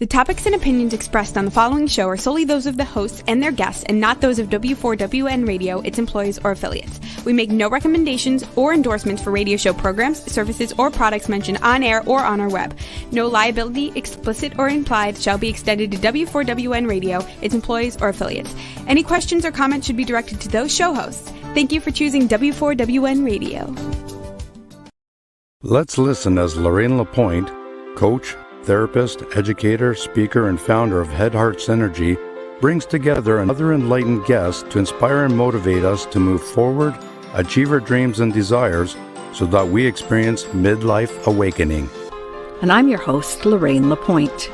The topics and opinions expressed on the following show are solely those of the hosts and their guests and not those of W4WN Radio, its employees, or affiliates. We make no recommendations or endorsements for radio show programs, services, or products mentioned on air or on our web. No liability, explicit or implied, shall be extended to W4WN Radio, its employees, or affiliates. Any questions or comments should be directed to those show hosts. Thank you for choosing W4WN Radio. Let's listen as Lorraine Lapointe, coach, therapist, educator, speaker, and founder of Head Heart Synergy, brings together another enlightened guest to inspire and motivate us to move forward, achieve our dreams and desires, so that we experience midlife awakening. And I'm your host, Lorraine Lapointe.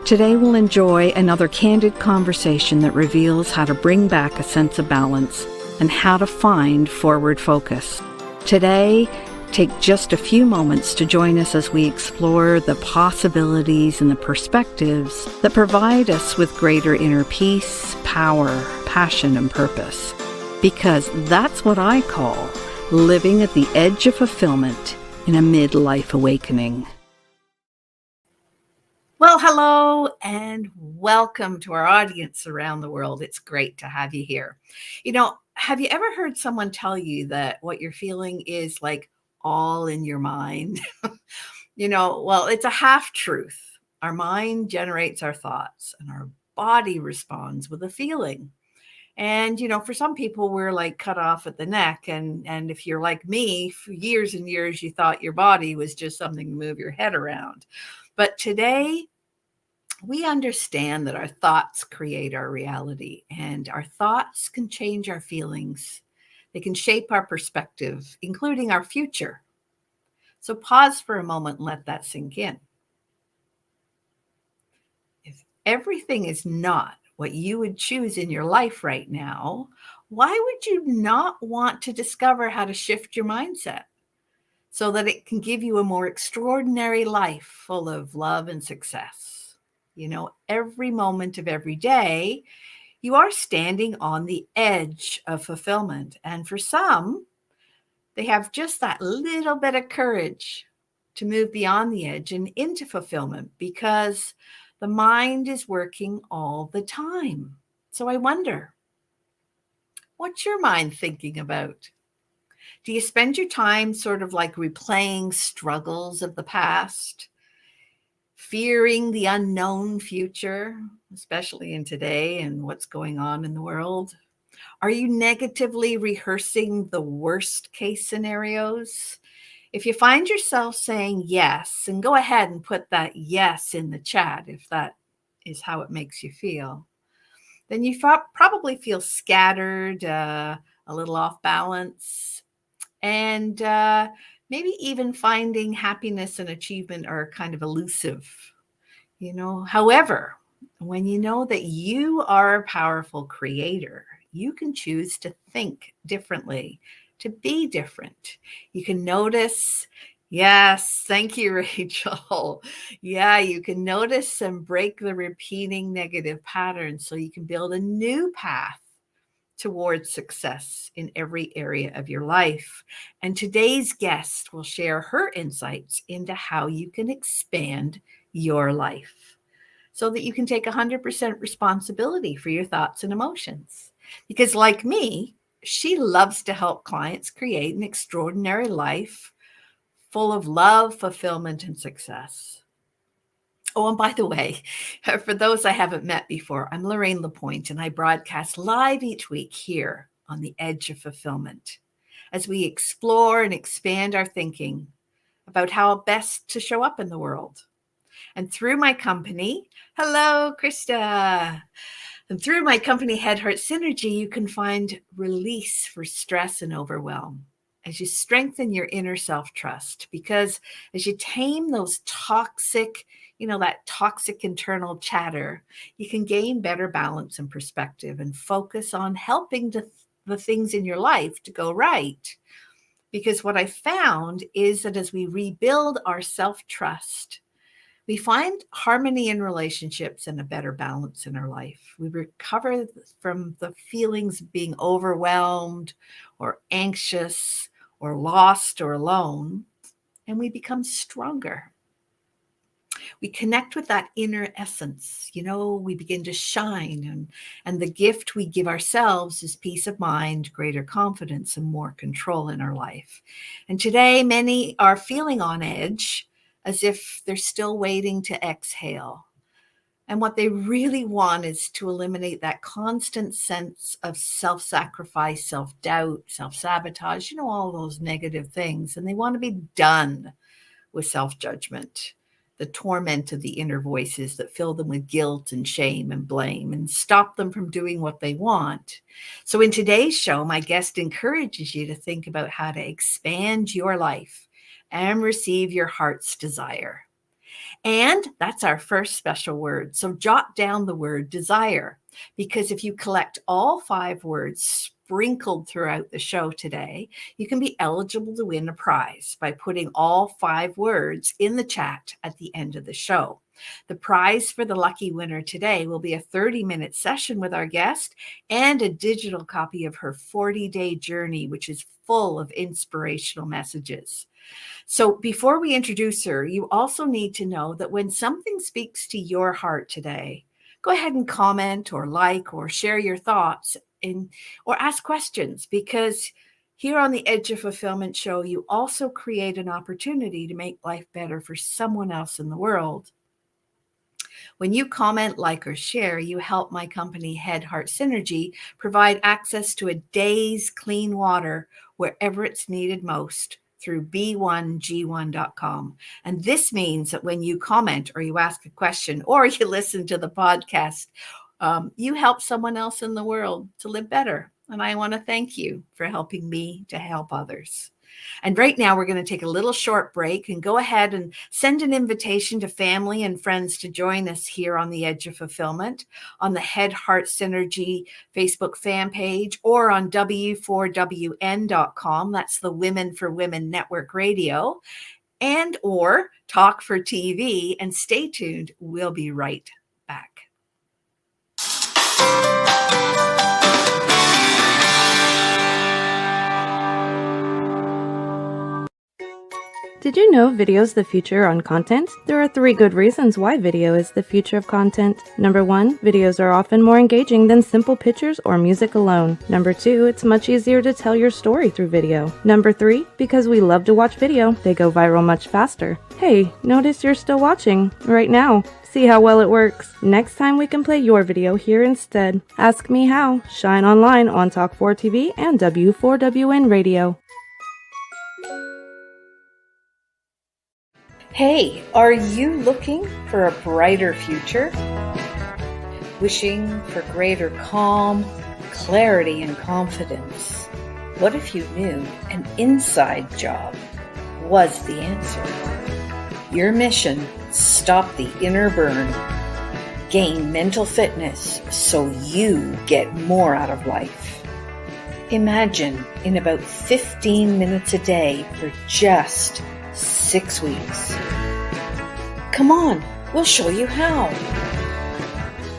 Today we'll enjoy another candid conversation that reveals how to bring back a sense of balance and how to find forward focus. Today, take just a few moments to join us as we explore the possibilities and the perspectives that provide us with greater inner peace, power, passion, and purpose. Because that's what I call living at the edge of fulfillment in a midlife awakening. Well, hello and welcome to our audience around the world. It's great to have you here. Have you ever heard someone tell you that what you're feeling is like all in your mind? Well, it's a half truth. Our mind generates our thoughts and our body responds with a feeling. And, for some people, we're like cut off at the neck. And if you're like me, for years and years, you thought your body was just something to move your head around. But today, we understand that our thoughts create our reality, and our thoughts can change our feelings. They can shape our perspective, including our future. So pause for a moment and let that sink in. If everything is not what you would choose in your life right now, why would you not want to discover how to shift your mindset so that it can give you a more extraordinary life full of love and success? Every moment of every day, you are standing on the edge of fulfillment. And for some, they have just that little bit of courage to move beyond the edge and into fulfillment because the mind is working all the time. So I wonder, what's your mind thinking about? Do you spend your time sort of like replaying struggles of the past, fearing the unknown future, especially in today and what's going on in the world? Are you negatively rehearsing the worst case scenarios? If you find yourself saying yes, and go ahead and put that yes in the chat if that is how it makes you feel, then you probably feel scattered, a little off balance, and maybe even finding happiness and achievement are kind of elusive. However, when you know that you are a powerful creator, you can choose to think differently, to be different. You can notice, yes, thank you, Rachel. Yeah, you can notice and break the repeating negative patterns so you can build a new path towards success in every area of your life. And today's guest will share her insights into how you can expand your life so that you can take 100% responsibility for your thoughts and emotions. Because like me, she loves to help clients create an extraordinary life full of love, fulfillment, and success. Oh, and by the way, for those I haven't met before, I'm Lorraine Lapointe, and I broadcast live each week here on the Edge of Fulfillment as we explore and expand our thinking about how best to show up in the world. And through my company, hello, Krista. And through my company, Head Heart Synergy, you can find release for stress and overwhelm as you strengthen your inner self-trust. Because as you tame those toxic, that toxic internal chatter, you can gain better balance and perspective and focus on helping the things in your life to go right. Because what I found is that as we rebuild our self-trust, we find harmony in relationships and a better balance in our life. We recover from the feelings of being overwhelmed or anxious or lost or alone, and we become stronger. We connect with that inner essence. We begin to shine, and the gift we give ourselves is peace of mind, greater confidence, and more control in our life. And today, many are feeling on edge, as if they're still waiting to exhale. And what they really want is to eliminate that constant sense of self-sacrifice, self-doubt, self-sabotage, all those negative things. And they want to be done with self-judgment, the torment of the inner voices that fill them with guilt and shame and blame and stop them from doing what they want. So in today's show, my guest encourages you to think about how to expand your life and receive your heart's desire. And that's our first special word. So jot down the word desire, because if you collect all 5 words sprinkled throughout the show today, you can be eligible to win a prize by putting all 5 words in the chat at the end of the show. The prize for the lucky winner today will be a 30-minute session with our guest and a digital copy of her 40-day journey, which is full of inspirational messages. So before we introduce her, you also need to know that when something speaks to your heart today, go ahead and comment or like or share your thoughts or ask questions, because here on the Edge of Fulfillment show, you also create an opportunity to make life better for someone else in the world. When you comment, like, or share, you help my company, Head Heart Synergy, provide access to a day's clean water wherever it's needed most through b1g1.com. And this means that when you comment or you ask a question or you listen to the podcast, you help someone else in the world to live better. And I want to thank you for helping me to help others. And right now, we're going to take a little short break and go ahead and send an invitation to family and friends to join us here on the Edge of Fulfillment on the Head Heart Synergy Facebook fan page or on w4wn.com. That's the Women4 Women Network Radio, and or Talk for TV. And stay tuned. We'll be right back. Did you know video is the future on content? There are 3 good reasons why video is the future of content. Number 1, videos are often more engaging than simple pictures or music alone. Number 2, it's much easier to tell your story through video. Number 3, because we love to watch video, they go viral much faster. Hey, notice you're still watching right now. See how well it works. Next time we can play your video here instead. Ask me how. Shine online on Talk 4 TV and W4WN Radio. Hey, are you looking for a brighter future? Wishing for greater calm, clarity, and confidence? What if you knew an inside job was the answer? Your mission: stop the inner burn, gain mental fitness so you get more out of life. Imagine in about 15 minutes a day for just 6 weeks. Come on, we'll show you how.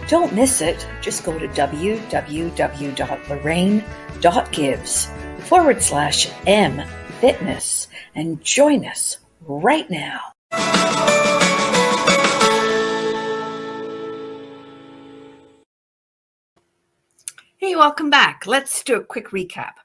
Don't miss it. Just go to www.lorraine.gives/m-fitness and join us right now. Hey, welcome back. Let's do a quick recap.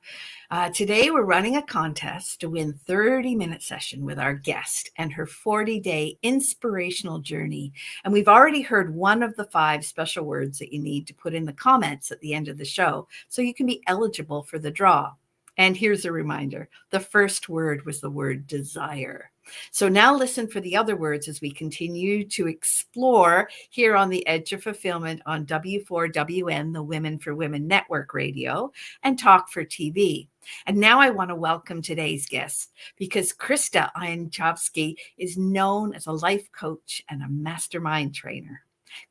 Today, we're running a contest to win 30-minute session with our guest and her 40-day inspirational journey. And we've already heard one of the 5 special words that you need to put in the comments at the end of the show, so you can be eligible for the draw. And here's a reminder. The first word was the word desire. So now listen for the other words as we continue to explore here on the Edge of Fulfillment on W4WN, the Women4 Women Network Radio, and Talk for TV. And now I want to welcome today's guest, because Krista Ayanchovsky is known as a life coach and a mastermind trainer.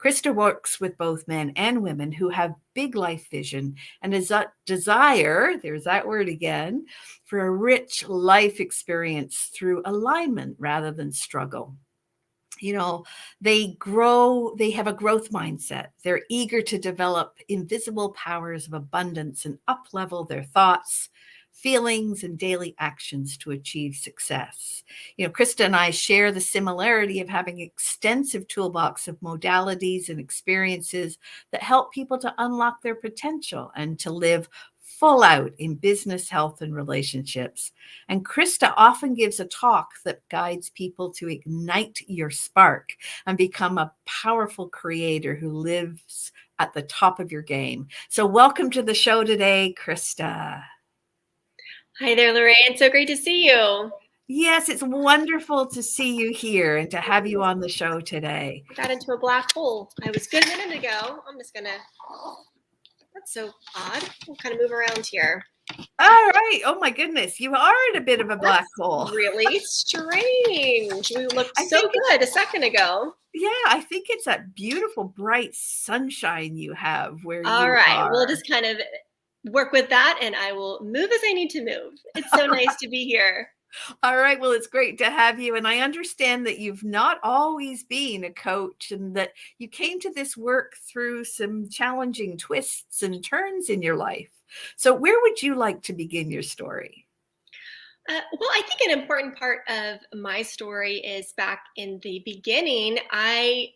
Krista works with both men and women who have big life vision and a desire, there's that word again, for a rich life experience through alignment rather than struggle. They have a growth mindset. They're eager to develop invisible powers of abundance and up-level their thoughts, feelings, and daily actions to achieve success. Krista and I share the similarity of having an extensive toolbox of modalities and experiences that help people to unlock their potential and to live full out in business, health, and relationships. And Krista often gives a talk that guides people to ignite your spark and become a powerful creator who lives at the top of your game. So welcome to the show today, Krista. Hi there, Lorraine. So great to see you. Yes, it's wonderful to see you here and to have you on the show today. I got into a black hole. I was good a minute ago. I'm just going to... That's so odd. We'll kind of move around here. All right. Oh my goodness. You are in a bit of a black hole. Really strange. We looked so good a second ago. Yeah, I think it's that beautiful, bright sunshine you have where you are. All right. We'll just kind of work with that and I will move as I need to move. It's so nice to be here. All right. Well, it's great to have you. And I understand that you've not always been a coach and that you came to this work through some challenging twists and turns in your life. So where would you like to begin your story? Well, I think an important part of my story is back in the beginning. I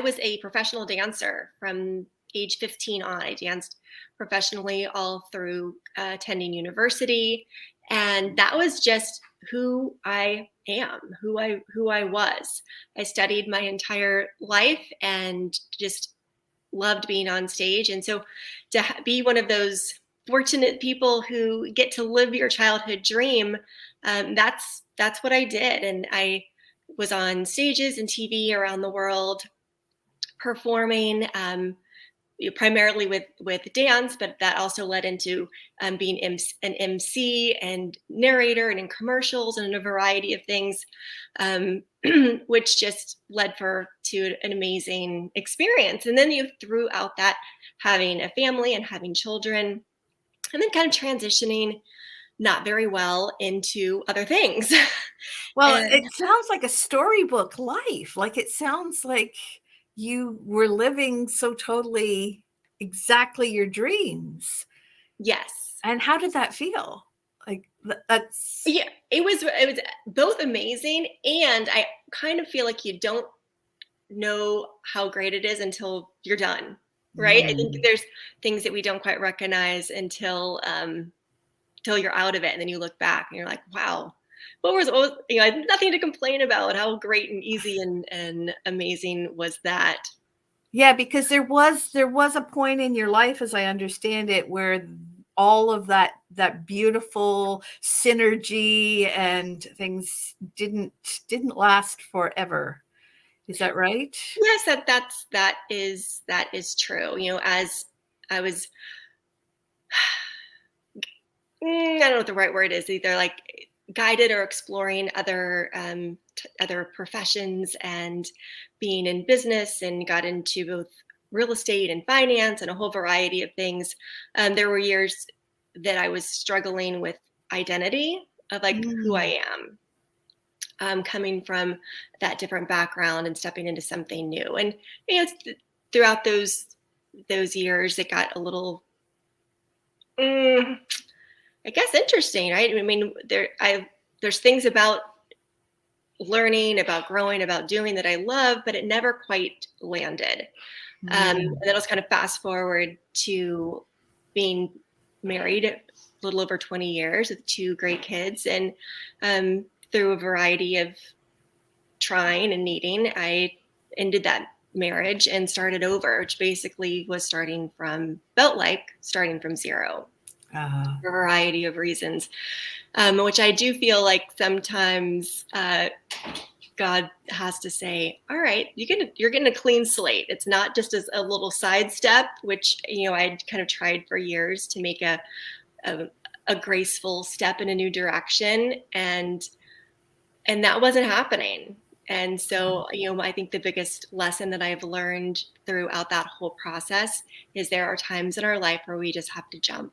was a professional dancer from age 15 on. I danced professionally all through attending university. And that was just who I am, who I was. I studied my entire life and just loved being on stage. And so to be one of those fortunate people who get to live your childhood dream, that's what I did. And I was on stages and TV around the world performing, primarily with dance, but that also led into being an MC and narrator and in commercials and a variety of things, which just led to an amazing experience. And then you throughout that, having a family and having children, and then kind of transitioning not very well into other things. Well, it sounds like a storybook life. Like it sounds like you were living so totally exactly your dreams. Yes. And how did that feel? Like that's... Yeah, it was both amazing. And I kind of feel like you don't know how great it is until you're done. Right. I think there's things that we don't quite recognize until you're out of it. And then you look back and you're like, wow, I had nothing to complain about. How great and easy and amazing was that? Yeah, because there was a point in your life, as I understand it, where all of that beautiful synergy and things didn't last forever. Is that right? Yes, that is true. As I was, I don't know what the right word is, either like guided or exploring other professions and being in business, and got into both real estate and finance and a whole variety of things. There were years that I was struggling with identity of like who I am, coming from that different background and stepping into something new. And throughout those years, it got a little, I guess, interesting, right? I mean, there's things about learning, about growing, about doing that I love, but it never quite landed. And then I was kind of fast forward to being married a little over 20 years with 2 great kids. And through a variety of trying and needing, I ended that marriage and started over, which basically was starting from zero. For a variety of reasons, which I do feel like sometimes God has to say, all right, you're getting a clean slate. It's not just as a little sidestep, which, I'd kind of tried for years to make a graceful step in a new direction. And that wasn't happening. And so, I think the biggest lesson that I've learned throughout that whole process is there are times in our life where we just have to jump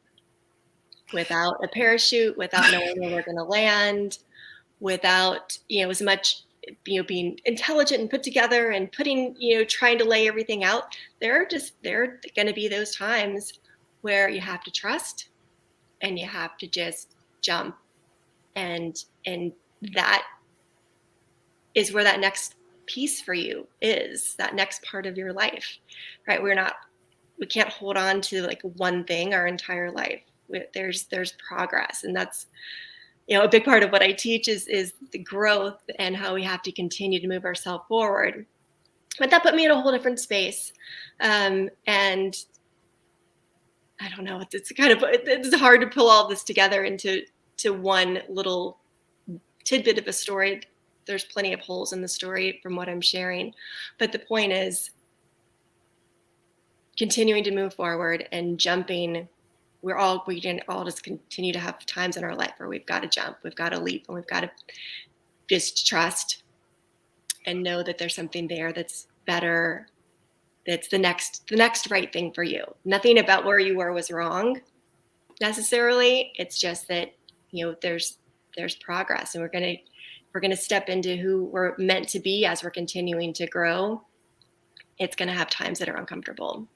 without a parachute, without knowing where we're going to land, without, as much, being intelligent and put together and putting, trying to lay everything out. There are going to be those times where you have to trust and you have to just jump. And that is where that next piece for you is, that next part of your life, right? We can't hold on to like one thing our entire life. There's progress. And that's, a big part of what I teach is the growth and how we have to continue to move ourselves forward. But that put me in a whole different space. And I don't know, it's hard to pull all this together into one little tidbit of a story. There's plenty of holes in the story from what I'm sharing. But the point is continuing to move forward and jumping. We can all just continue to have times in our life where we've got to jump, we've got to leap, and we've got to just trust and know that there's something there that's better, that's the next right thing for you. Nothing about where you were was wrong necessarily. It's just that, there's progress, and we're going to step into who we're meant to be as we're continuing to grow. It's going to have times that are uncomfortable.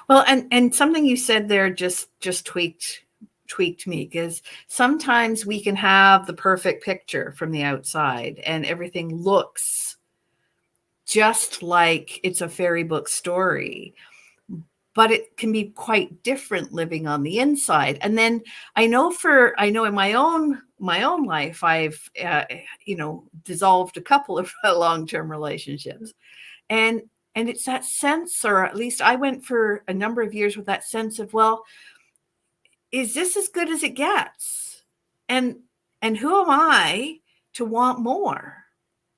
Well, and something you said there just tweaked me, because sometimes we can have the perfect picture from the outside and everything looks just like it's a fairy book story, but it can be quite different living on the inside. And then I know in my own life, I've dissolved a couple of long-term relationships, and it's that sense, or at least I went for a number of years with that sense of, well, is this as good as it gets? And who am I to want more?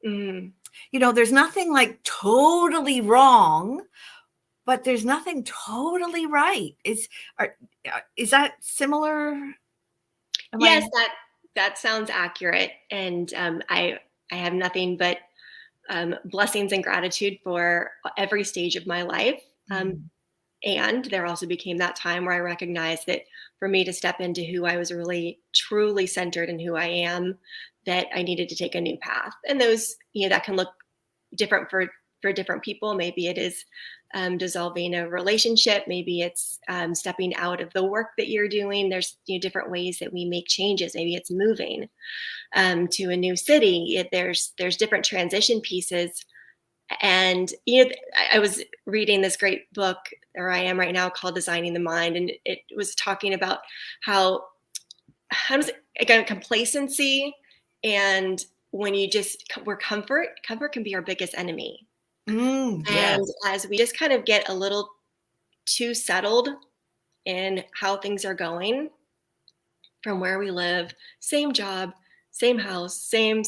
Mm. There's nothing like totally wrong, but there's nothing totally right. Is that similar? Yes, that sounds accurate. And I have nothing but blessings and gratitude for every stage of my life. And there also became that time where I recognized that for me to step into who I was really truly centered in who I am, that I needed to take a new path. And those, that can look different for different people. Maybe it is dissolving a relationship. Maybe it's stepping out of the work that you're doing. There's different ways that we make changes. Maybe it's moving to a new city. There's different transition pieces. And I was reading this great book, or I am right now, called Designing the Mind, and it was talking about how does it, again, complacency, and when we're comfort can be our biggest enemy. Yes. And as we just kind of get a little too settled in how things are going, from where we live, same job, same house, same,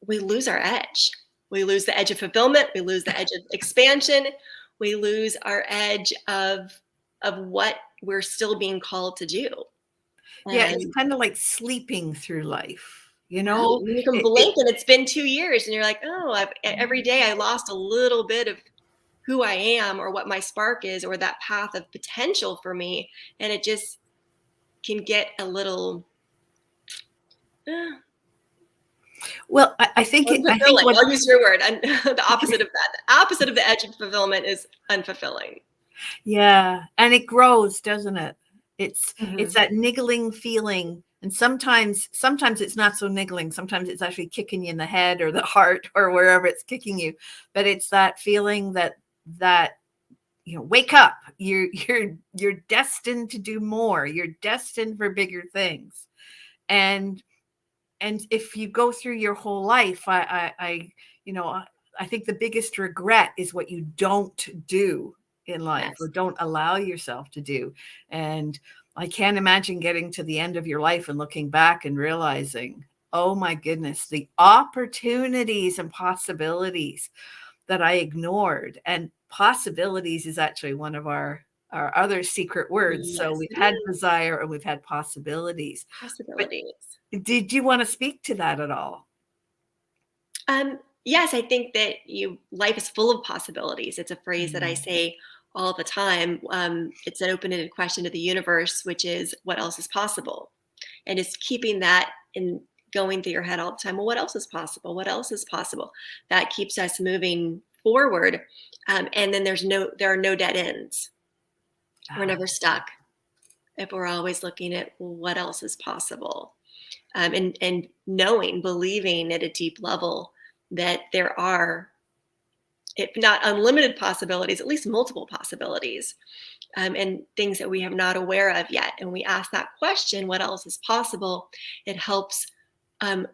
we lose our edge. We lose the edge of fulfillment. We lose the edge of expansion. We lose our edge of what we're still being called to do. Yeah, it's kind of like sleeping through life. You can blink and it's been 2 years and you're like, oh, every day I lost a little bit of who I am, or what my spark is, or that path of potential for me. And it just can get a little... Well, I think I'll use your word. The opposite of that. The opposite of the edge of fulfillment is unfulfilling. Yeah, and it grows, doesn't it? It's that niggling feeling, and sometimes it's not so niggling. Sometimes it's actually kicking you in the head or the heart or wherever it's kicking you. But it's that feeling that wake up. You're destined to do more. You're destined for bigger things, and if you go through your whole life, I think the biggest regret is what you don't do in life. Yes. Or don't allow yourself to do. And I can't imagine getting to the end of your life and looking back and realizing, oh my goodness, the opportunities and possibilities that I ignored. And possibilities is actually one of our other secret words. Yes. So we've had desire and we've had possibilities. But did you want to speak to that at all? Yes, I think that life is full of possibilities. It's a phrase that I say all the time. It's an open-ended question to the universe, which is, what else is possible? And it's keeping that in going through your head all the time. Well, what else is possible? What else is possible? That keeps us moving forward. And then there are no dead ends. We're never stuck. if we're always looking at, well, what else is possible? And knowing, believing at a deep level that there are, if not unlimited possibilities, at least multiple possibilities, and things that we have not aware of yet. And we ask that question, what else is possible? It helps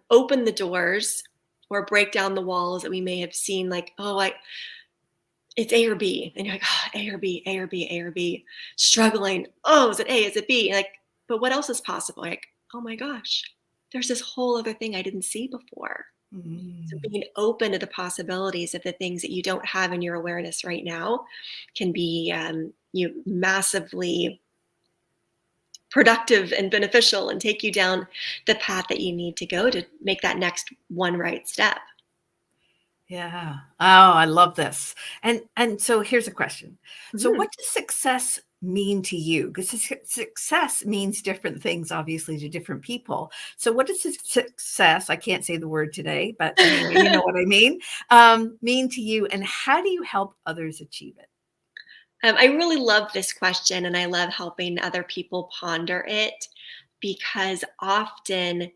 open the doors or break down the walls that we may have seen, like, oh, it's A or B. And you're like, oh, A or B, A or B, A or B, struggling. Oh, is it A? Is it B? And like, but what else is possible? Like, oh my gosh, there's this whole other thing I didn't see before. So being open to the possibilities of the things that you don't have in your awareness right now can be massively productive and beneficial and take you down the path that you need to go to make that next one right step. Yeah. Oh, I love this. And so here's a question. So what does success mean to you? Because success means different things, obviously, to different people. So what does success, I can't say the word today, but anyway, you know what I mean to you, and how do you help others achieve it? I really love this question, and I love helping other people ponder it, because often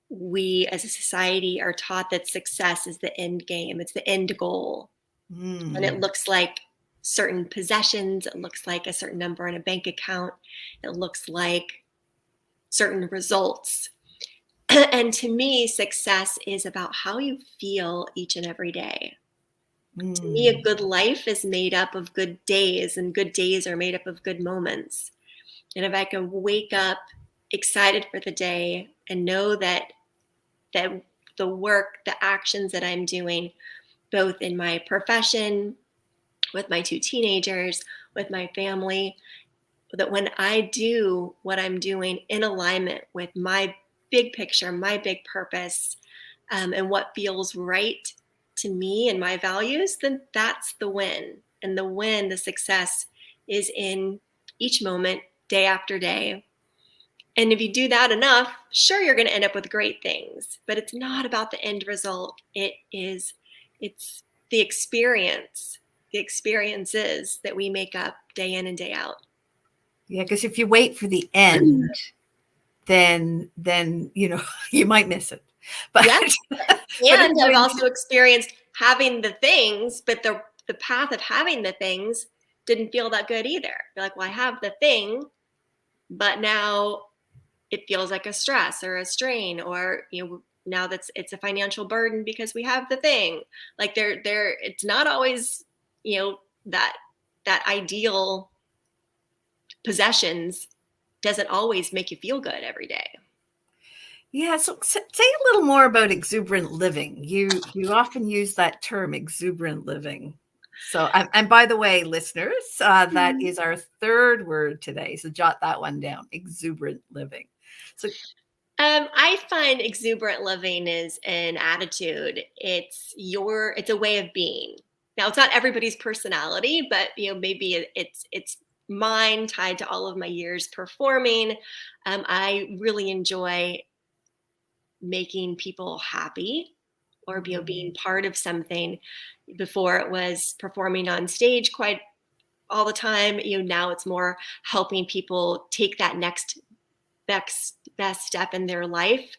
we as a society are taught that success is the end game. It's the end goal. And it looks like certain possessions. It looks like a certain number in a bank account. It looks like certain results. And to me, success is about how you feel each and every day. To me, a good life is made up of good days, and good days are made up of good moments. And if I can wake up excited for the day and know that the work, the actions that I'm doing, both in my profession, with my 2 teenagers, with my family, that when I do what I'm doing in alignment with my big picture, my big purpose, and what feels right to me and my values, then that's the win. And the win, the success, is in each moment, day after day. And if you do that enough, sure, you're going to end up with great things, but it's not about the end result. It's the experience, the experiences that we make up day in and day out. Yeah, because if you wait for the end, then you might miss it. But yeah. And I've also experienced having the things, but the path of having the things didn't feel that good either. You're like, well, I have the thing, but now it feels like a stress or a strain, or now it's a financial burden because we have the thing. Like it's not always that ideal possessions doesn't always make you feel good every day. Yeah, so say a little more about exuberant living. You often use that term, exuberant living. So, and by the way, listeners, that is our third word today. So jot that one down, exuberant living. So I find exuberant living is an attitude. It's a way of being. Now, it's not everybody's personality, but maybe it's mine, tied to all of my years performing. I really enjoy making people happy, or being part of something. Before, it was performing on stage quite all the time. Now it's more helping people take that next best step in their life,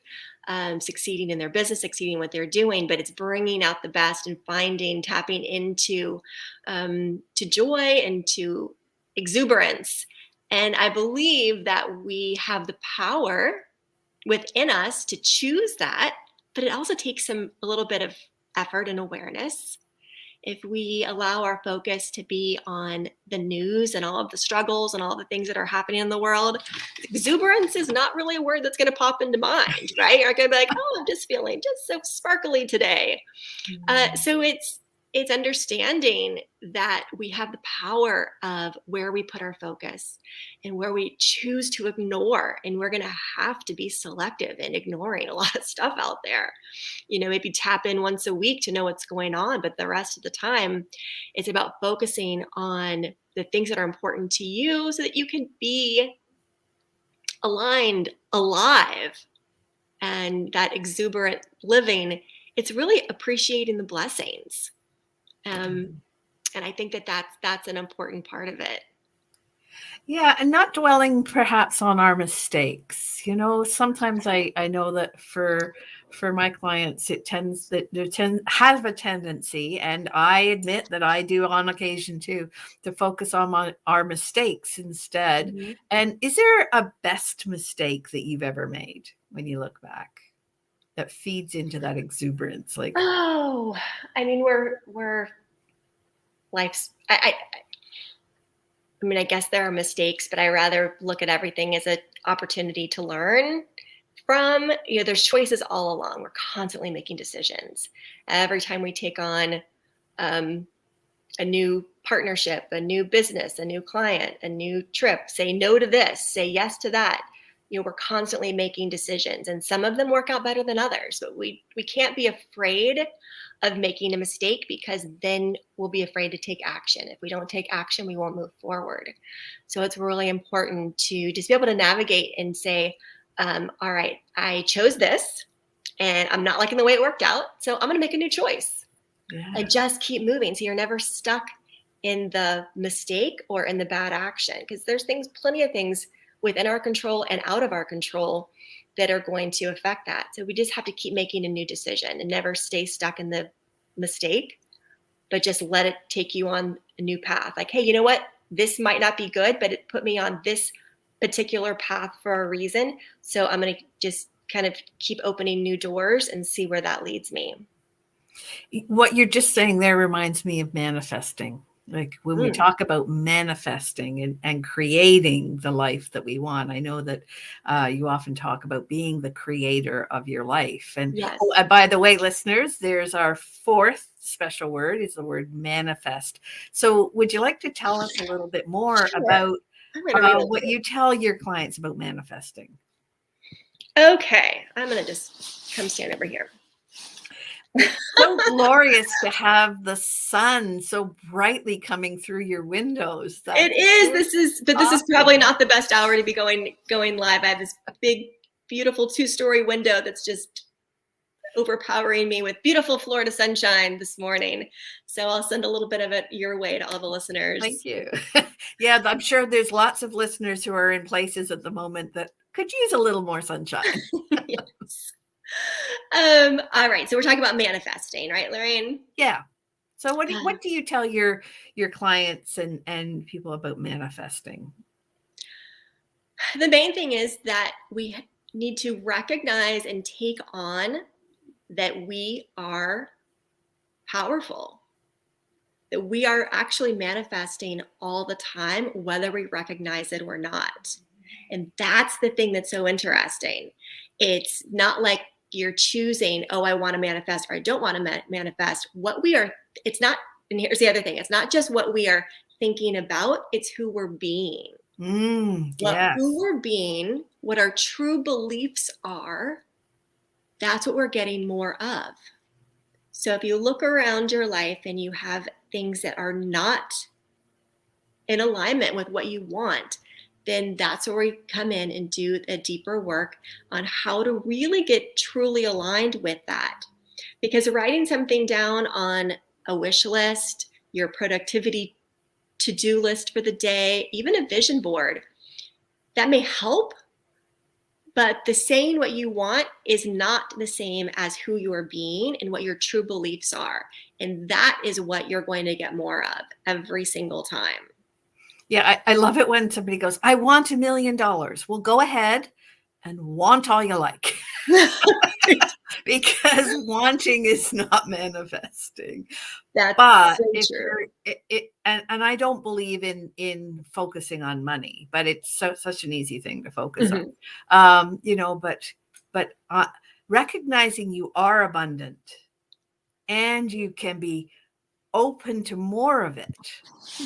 succeeding in their business, succeeding what they're doing. But it's bringing out the best and tapping into to joy and to exuberance. And I believe that we have the power within us to choose that, but it also takes a little bit of effort and awareness. If we allow our focus to be on the news and all of the struggles and all the things that are happening in the world, exuberance is not really a word that's going to pop into mind, right? You're going to be like, oh, I'm just feeling just so sparkly today. So it's understanding that we have the power of where we put our focus and where we choose to ignore. And we're going to have to be selective in ignoring a lot of stuff out there. Maybe tap in once a week to know what's going on, but the rest of the time it's about focusing on the things that are important to you so that you can be aligned, alive. And that exuberant living, it's really appreciating the blessings. And I think that that's an important part of it. Yeah, and not dwelling perhaps on our mistakes. Sometimes I know that for my clients, it tends that have a tendency, and I admit that I do on occasion too, to focus on our mistakes instead. Mm-hmm. And is there a best mistake that you've ever made when you look back that feeds into that exuberance? Like, Oh, I mean, we're life's. I mean, I guess there are mistakes, but I rather look at everything as an opportunity to learn from. There's choices all along. We're constantly making decisions. Every time we take on a new partnership, a new business, a new client, a new trip, say no to this, say yes to that. We're constantly making decisions, and some of them work out better than others, but we can't be afraid of making a mistake, because then we'll be afraid to take action. If we don't take action, we won't move forward. So it's really important to just be able to navigate and say, all right, I chose this and I'm not liking the way it worked out, so I'm going to make a new choice. yeah. And just keep moving. So you're never stuck in the mistake or in the bad action, because there's plenty of things within our control and out of our control that are going to affect that. So we just have to keep making a new decision and never stay stuck in the mistake, but just let it take you on a new path. Like, hey, you know what? This might not be good, but it put me on this particular path for a reason. So I'm going to just kind of keep opening new doors and see where that leads me. What you're just saying there reminds me of manifesting. Like when we talk about manifesting and creating the life that we want, I know that you often talk about being the creator of your life. And yes. By the way, listeners, there's our fourth special word, is the word manifest. So would you like to tell us a little bit more about what you tell your clients about manifesting? Okay, I'm going to just come stand over here. It's so glorious to have the sun so brightly coming through your windows. It is. This is probably not the best hour to be going live. I have this big, beautiful 2-story window that's just overpowering me with beautiful Florida sunshine this morning. So I'll send a little bit of it your way to all the listeners. Thank you. Yeah, I'm sure there's lots of listeners who are in places at the moment that could use a little more sunshine. Yes. All right. So we're talking about manifesting, right, Lorraine? Yeah. So what do you tell your clients and people about manifesting? The main thing is that we need to recognize and take on that we are powerful, that we are actually manifesting all the time, whether we recognize it or not. And that's the thing that's so interesting. It's not like you're choosing, oh, I want to manifest or I don't want to manifest. It's not, and here's the other thing, it's not just what we are thinking about, it's who we're being. Who we're being, what our true beliefs are, that's what we're getting more of. So if you look around your life and you have things that are not in alignment with what you want, then that's where we come in and do a deeper work on how to really get truly aligned with that. Because writing something down on a wish list, your productivity to-do list for the day, even a vision board, that may help, but the saying what you want is not the same as who you are being and what your true beliefs are. And that is what you're going to get more of every single time. Yeah, I love it when somebody goes, I want $1 million. Well, go ahead and want all you like. Because wanting is not manifesting. That's so true. And I don't believe in focusing on money, but it's such an easy thing to focus on. But recognizing you are abundant and you can be open to more of it.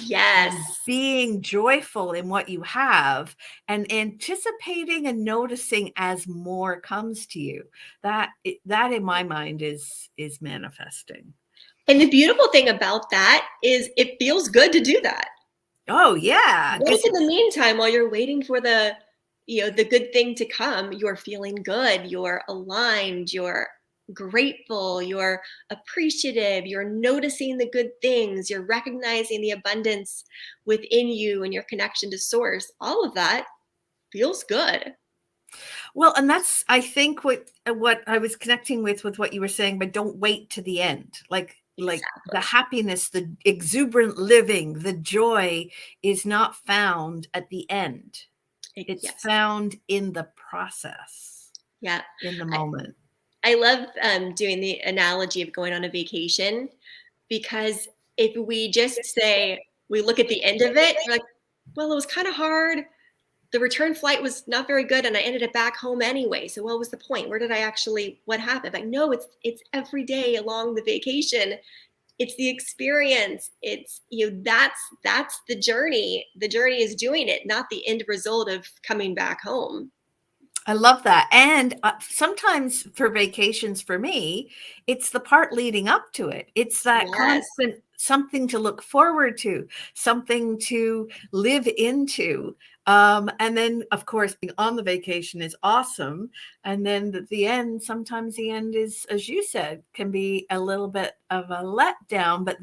Yes. And being joyful in what you have and anticipating and noticing as more comes to you. That in my mind is manifesting. And the beautiful thing about that is it feels good to do that. Oh yeah. What if in the meantime, while you're waiting for the good thing to come, you're feeling good, you're aligned, you're grateful, you're appreciative, you're noticing the good things, you're recognizing the abundance within you and your connection to source, all of that feels good. Well, and that's, I think, what I was connecting with what you were saying, but don't wait to the end. Like the happiness, the exuberant living, the joy is not found at the end. It's found in the process. Yeah. In the moment. I love doing the analogy of going on a vacation, because if we just say, we look at the end of it, we're like, well, it was kind of hard. The return flight was not very good, and I ended up back home anyway. So what was the point? Where did I actually, what happened? Like, no, it's every day along the vacation. It's the experience. It's, that's the journey. The journey is doing it, not the end result of coming back home. I love that. And sometimes for vacations, for me, it's the part leading up to it. It's that constant something to look forward to, something to live into. And then, of course, being on the vacation is awesome. And then at the end, sometimes the end is, as you said, can be a little bit of a letdown, but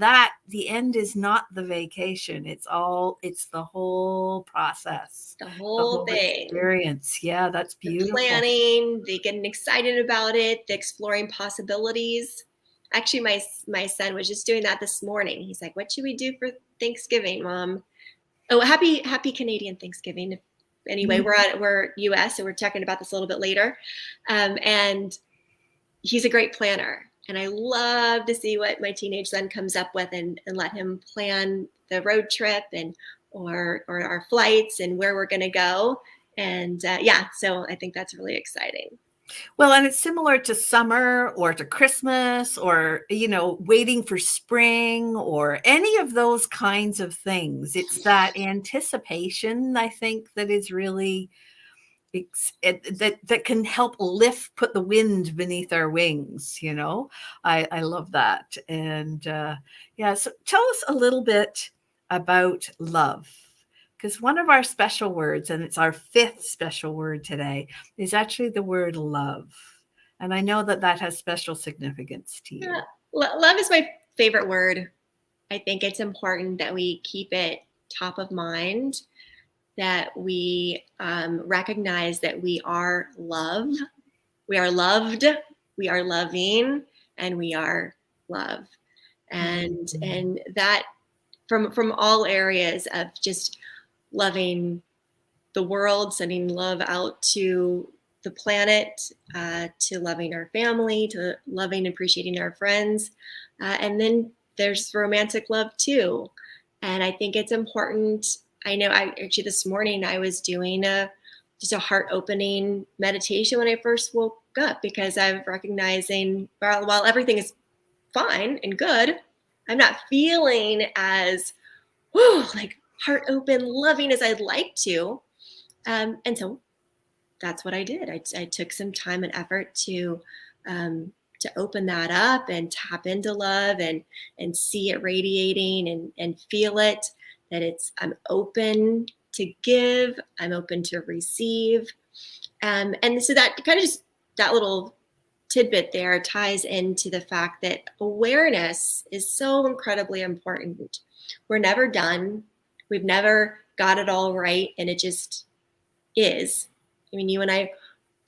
the end is not the vacation. It's the whole process. The whole thing. Experience. Yeah, that's beautiful. The planning, the getting excited about it, the exploring possibilities. Actually, my son was just doing that this morning. He's like, what should we do for Thanksgiving, Mom? Oh, happy Canadian Thanksgiving. Anyway, we're US, so we're talking about this a little bit later. And he's a great planner. And I love to see what my teenage son comes up with and let him plan the road trip or our flights and where we're going to go. And so I think that's really exciting. Well, and it's similar to summer or to Christmas or, waiting for spring or any of those kinds of things. It's that anticipation, I think, that is really that can help put the wind beneath our wings. I love that. And so tell us a little bit about love. Because one of our special words, and it's our 5th special word today, is actually the word love. And I know that has special significance to you. Yeah. Love is my favorite word. I think it's important that we keep it top of mind, that we recognize that we are love. We are loved, we are loving, and we are love. And that from all areas of just loving the world, sending love out to the planet, to loving our family, to loving and appreciating our friends. And then there's romantic love too. And I think it's important. I know actually this morning I was doing just a heart opening meditation when I first woke up, because I'm recognizing while everything is fine and good, I'm not feeling as like heart open, loving as I'd like to. And so that's what I did. I took some time and effort to open that up and tap into love and see it radiating and feel it, that I'm open to give, I'm open to receive. And so that kind of just, that little tidbit there ties into the fact that awareness is so incredibly important. We're never done. We've never got it all right, and it just is. I mean, you and I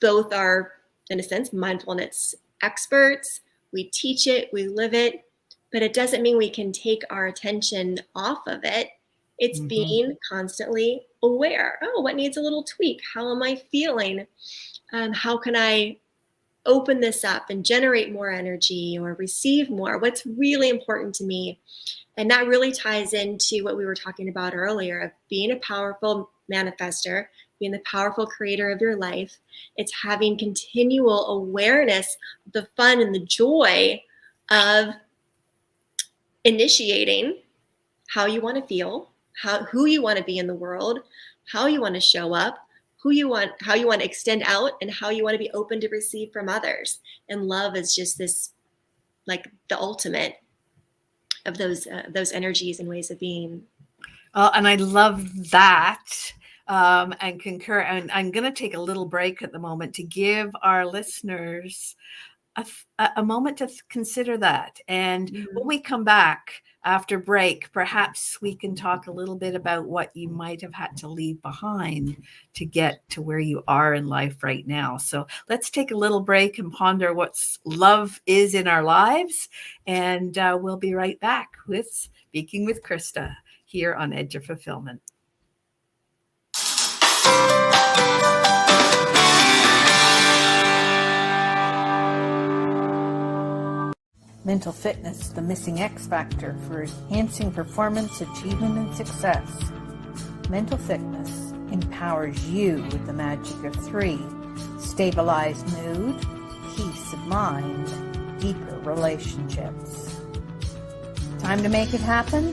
both are, in a sense, mindfulness experts. We teach it, we live it, but it doesn't mean we can take our attention off of it. It's being constantly aware. Oh, what needs a little tweak? How am I feeling? How can I open this up and generate more energy or receive more? What's really important to me? And that really ties into what we were talking about earlier of being a powerful manifester, being the powerful creator of your life. It's having continual awareness of the fun and the joy of initiating how you want to feel, who you want to be in the world, how you want to show up, how you want to extend out, and how you want to be open to receive from others. And love is just this, like the ultimate of those energies and ways of being. And I love that. And concur. And I'm going to take a little break at the moment to give our listeners a moment to consider that. And when we come back after break, perhaps we can talk a little bit about what you might have had to leave behind to get to where you are in life right now. So let's take a little break and ponder what love is in our lives. And we'll be right back with Speaking with Krista here on Edge of Fulfillment. Mental fitness, the missing X factor for enhancing performance, achievement, and success. Mental fitness empowers you with the magic of 3: stabilized mood, peace of mind, deeper relationships. Time to make it happen?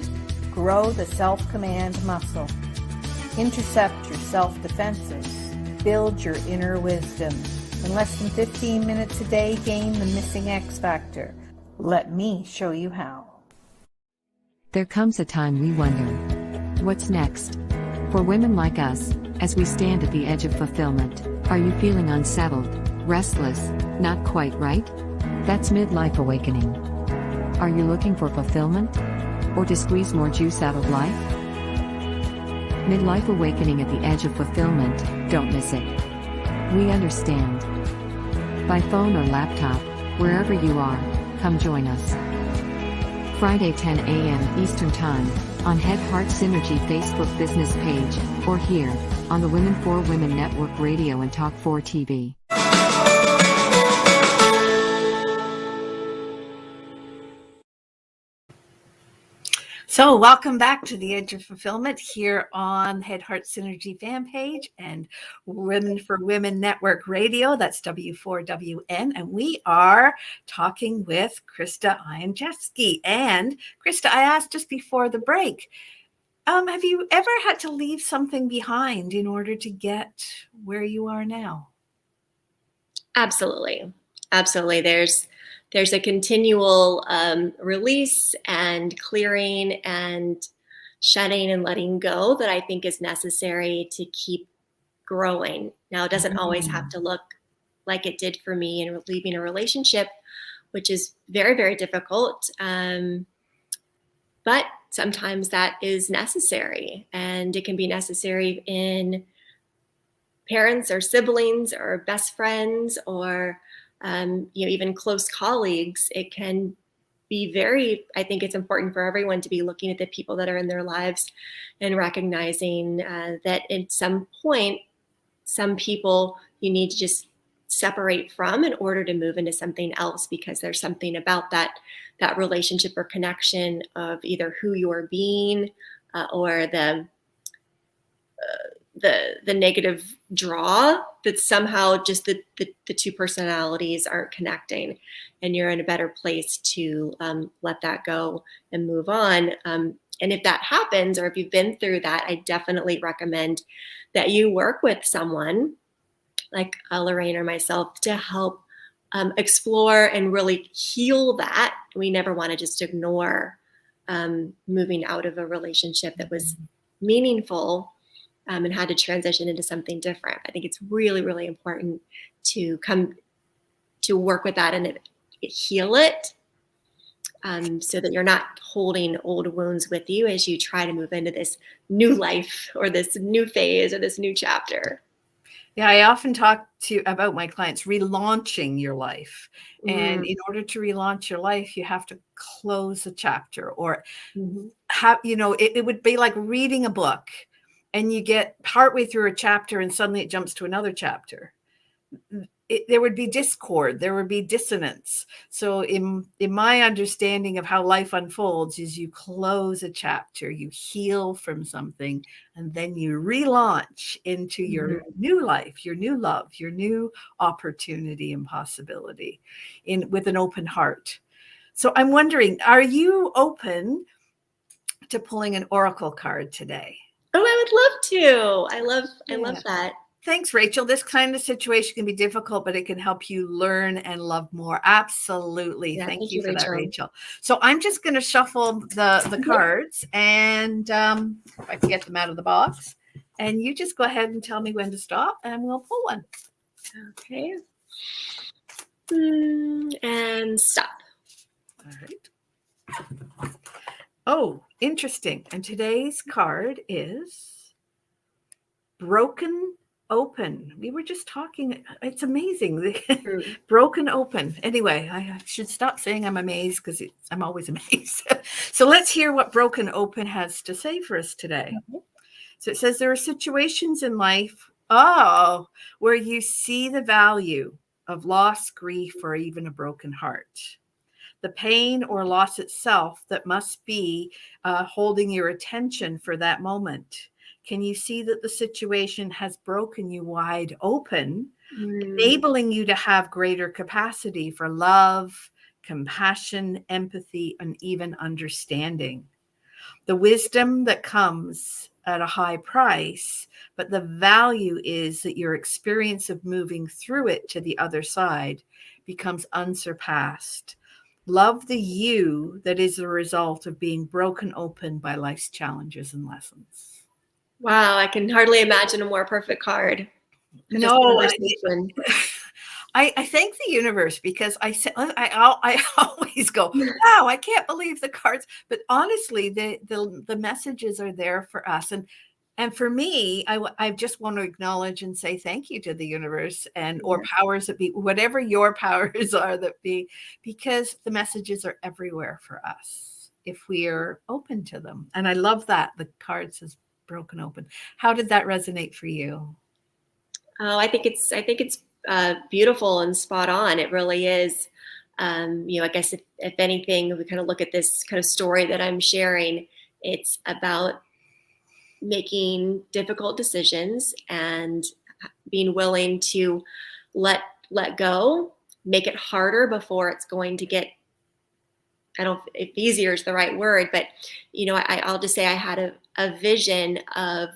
Grow the self-command muscle. Intercept your self-defenses. Build your inner wisdom. In less than 15 minutes a day, gain the missing X factor. Let me show you how. There comes a time we wonder, what's next? For women like us, as we stand at the edge of fulfillment, are you feeling unsettled, restless, not quite right? That's midlife awakening. Are you looking for fulfillment? Or to squeeze more juice out of life? Midlife awakening at the edge of fulfillment, don't miss it. We understand. By phone or laptop, wherever you are, come join us. Friday 10 a.m. Eastern Time, on Head Heart Synergy Facebook business page, or here, on the Women4 Women Network Radio and Talk 4 TV. So welcome back to the Edge of Fulfillment here on Head Heart Synergy fan page and Women4 Women Network Radio. That's W4WN. And we are talking with Krista Ayanchovsky. And Krista, I asked just before the break, have you ever had to leave something behind in order to get where you are now? Absolutely. Absolutely. There's a continual release and clearing and shedding and letting go that I think is necessary to keep growing. Now, it doesn't always have to look like it did for me in leaving a relationship, which is very, very difficult. But sometimes that is necessary, and it can be necessary in parents or siblings or best friends or even close colleagues. It can be I think it's important for everyone to be looking at the people that are in their lives and recognizing that at some point, some people you need to just separate from in order to move into something else, because there's something about that relationship or connection of either who you're being or the negative draw that somehow just the two personalities aren't connecting, and you're in a better place to let that go and move on. And if that happens, or if you've been through that, I definitely recommend that you work with someone like Lorraine or myself to help explore and really heal that. We never want to just ignore moving out of a relationship that was meaningful and had to transition into something different. I think it's really, really important to come to work with that and heal it so that you're not holding old wounds with you as you try to move into this new life or this new phase or this new chapter. Yeah, I often talk about my clients relaunching your life. And in order to relaunch your life, you have to close a chapter or have, it would be like reading a book. And you get partway through a chapter and suddenly it jumps to another chapter. There would be discord, there would be dissonance. So in my understanding of how life unfolds is you close a chapter, you heal from something, and then you relaunch into your new life, your new love, your new opportunity and possibility with an open heart. So I'm wondering, are you open to pulling an oracle card today? Oh, I would love to. I love that. Thanks, Rachel. This kind of situation can be difficult, but it can help you learn and love more. Absolutely. Yeah, thank you for that, Rachel. So I'm just going to shuffle the cards, and if I can get them out of the box, and you just go ahead and tell me when to stop, and we'll pull one. Okay. And stop. All right. Oh, interesting. And today's card is broken open. We were just talking. It's amazing. Broken open. Anyway, I should stop saying I'm amazed because I'm always amazed. So let's hear what broken open has to say for us today. Okay. So it says there are situations in life, where you see the value of loss, grief, or even a broken heart. The pain or loss itself that must be holding your attention for that moment. Can you see that the situation has broken you wide open, enabling you to have greater capacity for love, compassion, empathy, and even understanding? The wisdom that comes at a high price, but the value is that your experience of moving through it to the other side becomes unsurpassed. Love the you that is the result of being broken open by life's challenges and lessons. Wow, I can hardly imagine a more perfect card. No, I thank the universe because I always go, wow, I can't believe the cards. But honestly, the messages are there for us. And for me, I just want to acknowledge and say thank you to the universe or powers that be, whatever your powers are that be, because the messages are everywhere for us if we are open to them. And I love that the card says broken open. How did that resonate for you? Oh, I think it's beautiful and spot on. It really is. I guess if anything, we kind of look at this kind of story that I'm sharing. It's about making difficult decisions and being willing to let go, make it harder before it's going to get, I don't know if easier is the right word, but I'll just say I had a vision of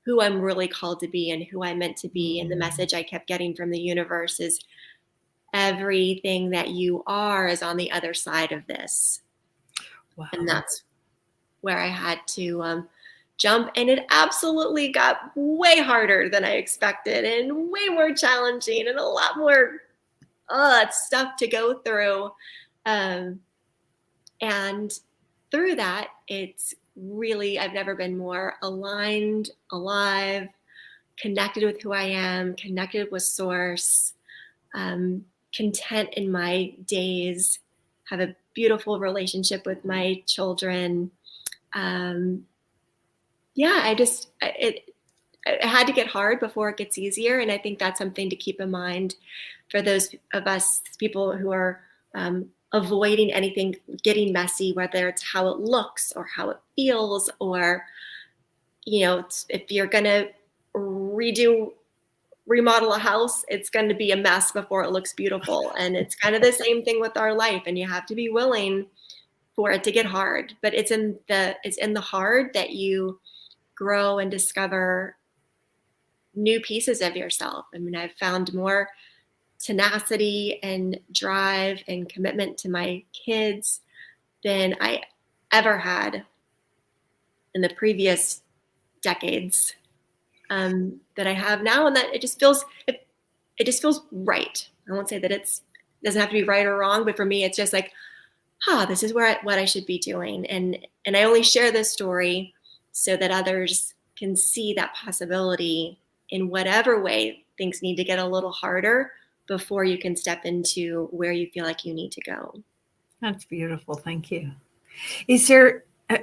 who I'm really called to be and who I'm meant to be. And the message I kept getting from the universe is everything that you are is on the other side of this. Wow. And that's where I had to jump. And it absolutely got way harder than I expected and way more challenging and a lot more stuff to go through. And through that, it's really, I've never been more aligned, alive, connected with who I am, connected with source, content in my days, have a beautiful relationship with my children. It had to get hard before it gets easier. And I think that's something to keep in mind for those of us people who are avoiding anything getting messy, whether it's how it looks or how it feels, or, if you're going to remodel a house, it's going to be a mess before it looks beautiful. And it's kind of the same thing with our life. And you have to be willing for it to get hard, but it's in the hard that you grow and discover new pieces of yourself. I mean, I've found more tenacity and drive and commitment to my kids than I ever had in the previous decades that I have now, and that it just feels right. I won't say that it doesn't have to be right or wrong, but for me, it's just like, this is what I should be doing, and I only share this story so that others can see that possibility in whatever way things need to get a little harder before you can step into where you feel like you need to go. That's beautiful. Thank you.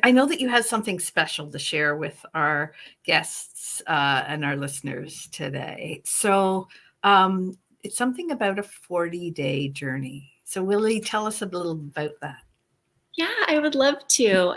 I know that you have something special to share with our guests and our listeners today. So it's something about a 40-day journey. So will you tell us a little about that? Yeah, I would love to.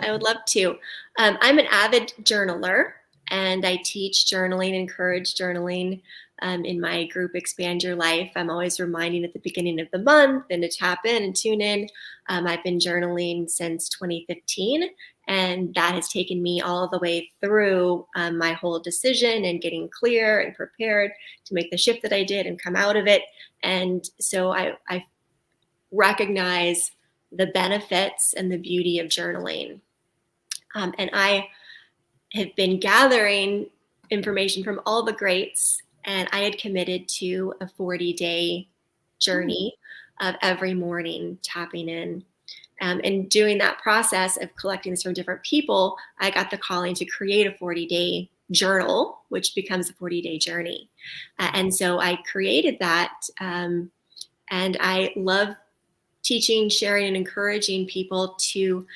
I'm an avid journaler, and I teach journaling, encourage journaling in my group, Expand Your Life. I'm always reminding at the beginning of the month and to tap in and tune in. I've been journaling since 2015, and that has taken me all the way through my whole decision and getting clear and prepared to make the shift that I did and come out of it. And so I recognize the benefits and the beauty of journaling. And I have been gathering information from all the greats, and I had committed to a 40-day journey of every morning tapping in. And doing that process of collecting this from different people, I got the calling to create a 40-day journal, which becomes a 40-day journey. And so I created that. And I love teaching, sharing, and encouraging people to,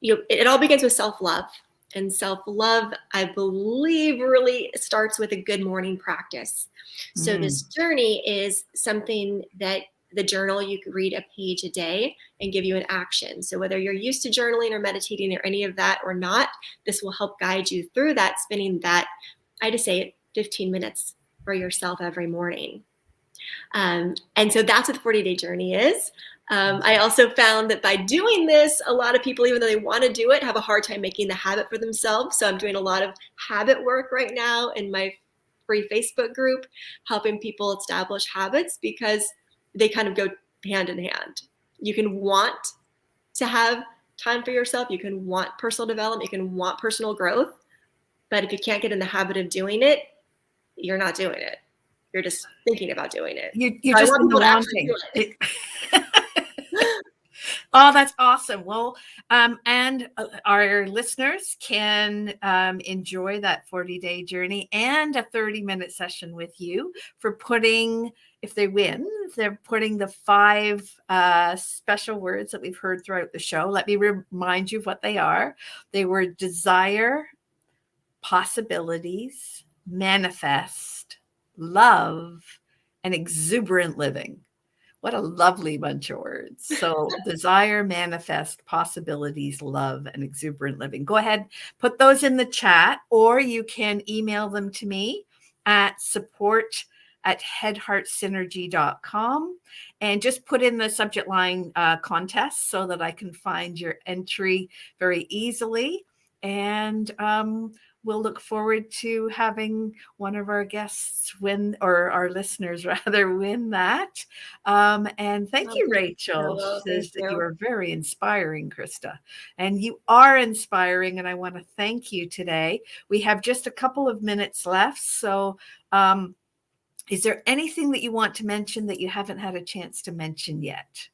it all begins with self-love. And self-love, I believe, really starts with a good morning practice. So this journey is something that the journal, you could read a page a day and give you an action. So whether you're used to journaling or meditating or any of that or not, this will help guide you through that, spending that, I just say 15 minutes for yourself every morning. And so that's what the 40-day journey is. I also found that by doing this, a lot of people, even though they want to do it, have a hard time making the habit for themselves. So I'm doing a lot of habit work right now in my free Facebook group, helping people establish habits, because they kind of go hand in hand. You can want to have time for yourself. You can want personal development. You can want personal growth. But if you can't get in the habit of doing it, you're not doing it. You're just thinking about doing it. You're just in the wanting. Oh, that's awesome. Well, and our listeners can enjoy that 40-day journey and a 30-minute session with you for putting, if they win, they're putting the 5 special words that we've heard throughout the show. Let me remind you of what they are. They were desire, possibilities, manifest, love, and exuberant living. What a lovely bunch of words. So desire, manifest, possibilities, love, and exuberant living. Go ahead, put those in the chat, or you can email them to me at support@headheartsynergy.com, and just put in the subject line contest so that I can find your entry very easily. And we'll look forward to having one of our guests win, or our listeners rather, win that. And thank you, Rachel. She says that you are very inspiring, Krista. And you are inspiring, and I want to thank you today. We have just a couple of minutes left. So is there anything that you want to mention that you haven't had a chance to mention yet?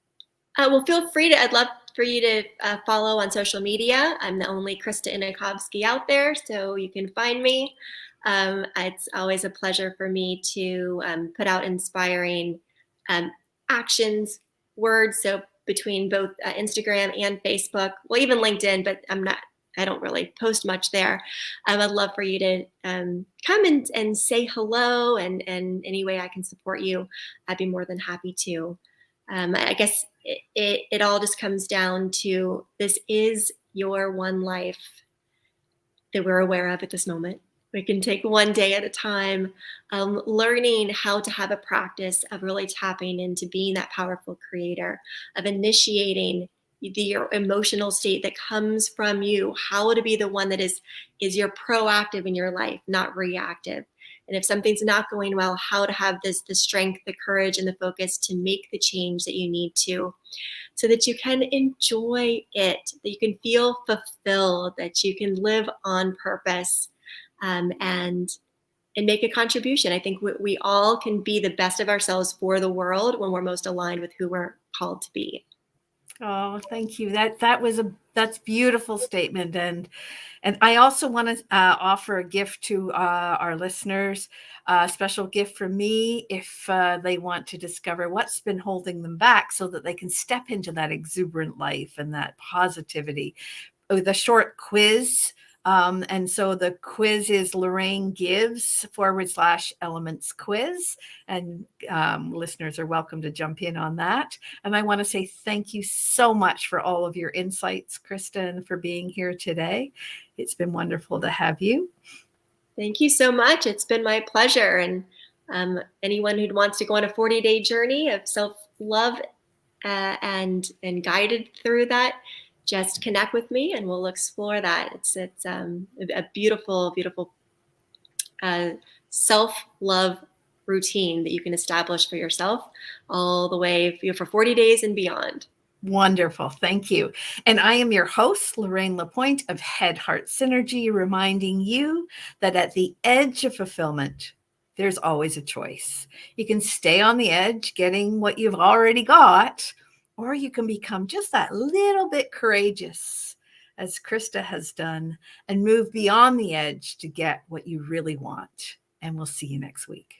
Well, feel free to, I'd love for you to follow on social media. I'm the only Krista Inochovsky out there, so you can find me. It's always a pleasure for me to put out inspiring actions, words. So between both Instagram and Facebook, well, even LinkedIn, but I don't really post much there. I'd love for you to come and say hello, and any way I can support you, I'd be more than happy to. I guess it all just comes down to, this is your one life that we're aware of at this moment. We can take one day at a time, learning how to have a practice of really tapping into being that powerful creator, of initiating your emotional state that comes from you, how to be the one that is you're proactive in your life, not reactive. And if something's not going well, how to have the strength, the courage, and the focus to make the change that you need to, so that you can enjoy it, that you can feel fulfilled, that you can live on purpose, and make a contribution. I think we all can be the best of ourselves for the world when we're most aligned with who we're called to be. Oh, thank you. That's beautiful statement. And I also want to offer a gift to our listeners, a special gift from me if they want to discover what's been holding them back so that they can step into that exuberant life and that positivity with a short quiz. And so the quiz is Lorraine Gives /elements quiz. And listeners are welcome to jump in on that. And I want to say thank you so much for all of your insights, Krista, and for being here today. It's been wonderful to have you. Thank you so much. It's been my pleasure. And anyone who wants to go on a 40-day journey of self-love and guided through that, just connect with me and we'll explore that. It's a beautiful, beautiful self-love routine that you can establish for yourself all the way for 40 days and beyond. Wonderful. Thank you. And I am your host, Lorraine Lapointe of Head Heart Synergy, reminding you that at the edge of fulfillment, there's always a choice. You can stay on the edge getting what you've already got, or you can become just that little bit courageous, as Krista has done, and move beyond the edge to get what you really want. And we'll see you next week.